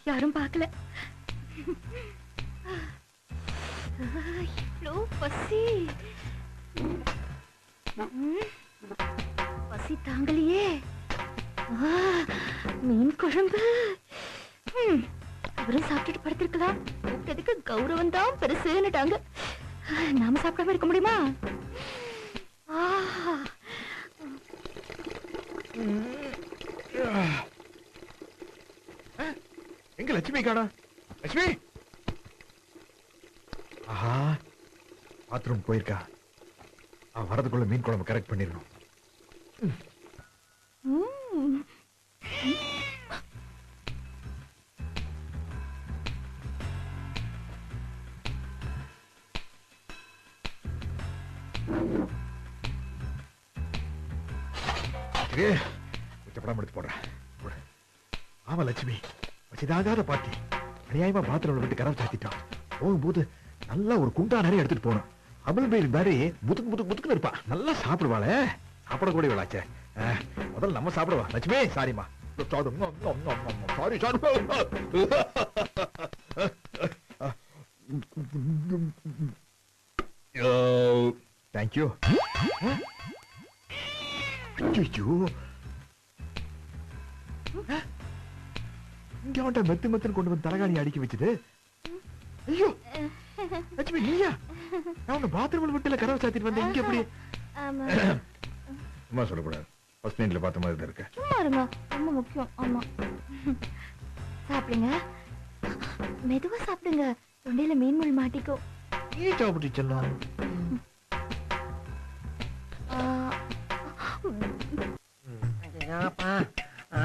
யாரும் பார்க்கல. இவ்ளோ பசி. பசி தாங்கலையே. மீன் குழம்பு. அவரும் சாப்பிட்டுட்டு படுத்திருக்கலாம். கூப்பிட்டதுக்கு கௌரவம் தான் பெருசுன்னுட்டாங்க. நாம சாப்பிடாம இருக்க முடியுமா? எங்க லட்சுமி காணா? லட்சுமி ஆஹா, பாத்ரூம் போயிருக்கா. வரதுக்குள்ள மீன் குழம்பு கரெக்ட் பண்ணிடணும். படம் எடுத்து போடுறேன். ஆமா லட்சுமி, வச்சுதாகாத பாட்டி அநியாயமா பாத்திரம் விட்டு கரம் சாத்திட்டோம். போகும்போது நல்லா ஒரு குண்டா நிறைய எடுத்துட்டு போனோம். அமல் பேர் மாதிரி முதுக்கு முதுக்கு முதுக்குன்னு இருப்பா. நல்லா சாப்பிடுவாளே. சாப்பிடக்கூடிய விளாச்சே. முதல்ல நம்ம சாப்பிடுவா. லட்சுமி சாரிமா. Sorry sorry. தேங்க்யூ. இங்க அவன்ட மெத்து மெத்துன்னு கொண்டு வந்து தலகாணி அடிக்க வச்சது. ஐயோ லட்சுமி நீயா? நான் உன்னை பாத்ரூம்ல விட்டுல கதவை சாத்திட்டு வந்தேன். இங்க எப்படி? சும்மா சொல்லக்கூடாது. ஃபர்ஸ்ட் நைட்ல பார்த்த மாதிரி தான் இருக்கு. சும்மா இருங்க, ரொம்ப முக்கியம். ஆமா சாப்பிடுங்க, மெதுவா சாப்பிடுங்க. தொண்டையில மீன் முள் மாட்டிக்கோ. நீ சாப்பிட்டு செல்லாம்.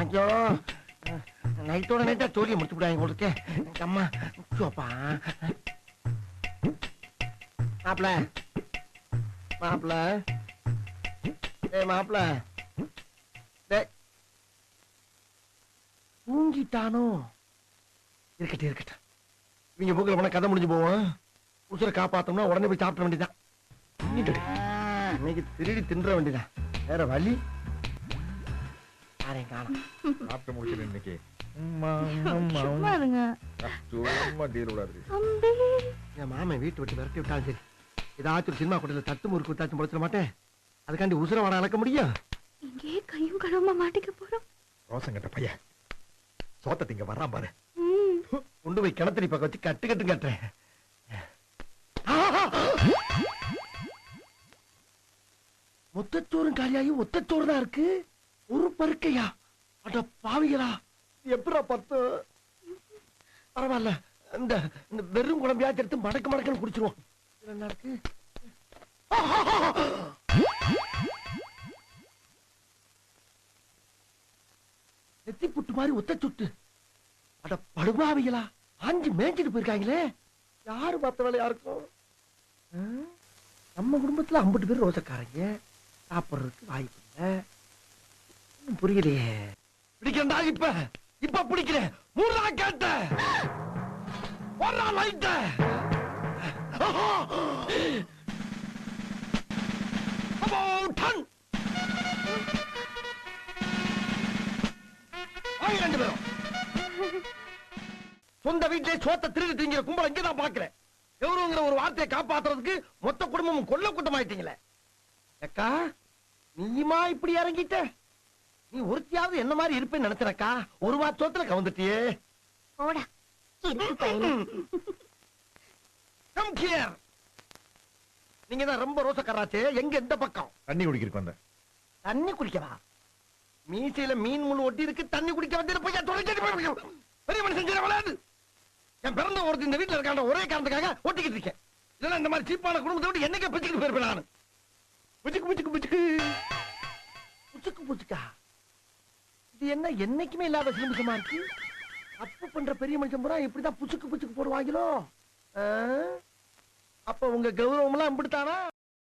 ஐயோ நைட்டோட நைட்டா தோழியை முடிச்சு விடாங்க உங்களுக்கு. அம்மா சோப்பா மாப்பிள மாப்பிள மாப்பிள தூங்கிட்டானோ? இருக்கட்டும் இருக்கட்டும். இவங்க போக்குல போனா கதை முடிஞ்சு போவோம். உசுரை காப்பாத்தோம்னா உடனே போய் சாப்பிட வேண்டியதான். இன்னைக்கு திருடி தின்ற வேண்டியதான். வேற வழி சாப்பிட்டு முடிச்சு இன்னைக்கு. என் மாமன் வீட்டு விட்டு விரட்டி விட்டாலும் சரி, ஏதாச்சும் சினிமா கூட்டத்தில் தட்டு முறுக்கு விட்டாச்சும் பொழைச்சிட மாட்டேன். அதுக்காண்டி உசுர வாட அளக்க முடியும். இங்கே கையும் கழுவமா மாட்டிக்க போறோம். ரோசங்கட்ட பையன் சோத்த திங்க வர்றான் பாரு. கொண்டு போய் கிணத்தடி பக்கம் வச்சு கட்டு கட்டு கட்டுறேன். மொத்தச்சோறும் காலியாயும் ஒத்தச்சோறு தான் இருக்கு. ஒரு பருக்கையா? அட பாவிகளா, எப்படா பத்து? பரவாயில்ல, இந்த வெறும் குழம்பையாச்சு எடுத்து மடக்கு மடக்குன்னு குடிச்சிருவோம். என்ன இருக்கு? நெத்தி புட்டு மாதிரி ஒத்த சுட்டு. அட படுபாவிகளா, ஆஞ்சு மேய்ச்சிட்டு போயிருக்காங்களே. யாரு பார்த்த வேலை யாருக்கும்? நம்ம குடும்பத்துல 50 பேர் ரோசக்காரங்க. சாப்பிடுறதுக்கு வாய்ப்பு இல்லை. புரியலையே. பிடிக்கிறா இப்ப இப்ப பிடிக்கிறேன். 3 நாள் கேட்ட ஒரு நாள் லைட்ட. சொந்த வீட்டிலே சோத்த திருடி திங்கிற கும்பல் இங்கதான் பாக்குறேன். எவருங்கிற ஒரு வார்த்தையை காப்பாத்துறதுக்கு மொத்த குடும்பமும் கொல்ல கூட்டமாயிட்டீங்களே. அக்கா நீயுமா இப்படி இறங்கிட்ட? நீ ஒருத்தியாவது என்ன மாதிரி இருப்பேன்னு நினைச்சனக்கா. ஒரு வாரத்தோத்துல கவுந்துட்டியே. போடா நீங்க தான் ரொம்ப ரோசக்காராச்சே. எங்க எந்த பக்கம்? தண்ணி குடிக்கிறதுக்கு வந்த. தண்ணி குடிக்கவா? மீசையில மீன் முள் ஒட்டி இருக்கு. தண்ணி குடிக்க வந்து பெரிய மனுஷன் விளையாடு. என் பிறந்த ஒருத்தர் இந்த வீட்டுல இருக்காண்ட ஒரே காரணத்துக்காக ஒட்டிக்கிட்டு இருக்கேன். இல்லைன்னா இந்த மாதிரி சீப்பான குடும்பத்தை விட்டு என்னைக்கே பிச்சுக்கிட்டு போயிருப்பேன் நானு. புச்சுக்கு புச்சுக்கு புச்சுக்கு புச்சுக்கு புச்சுக்கா. இது என்ன என்னைக்குமே இல்லாத சிலிமிஷமா இருக்கு. தப்பு பண்ற பெரிய மனுஷன் பூரா இப்படிதான் புச்சுக்கு புச்சுக்கு போடுவாங்களோ. அப்ப உங்க கௌரவம் எல்லாம் இப்படித்தானா?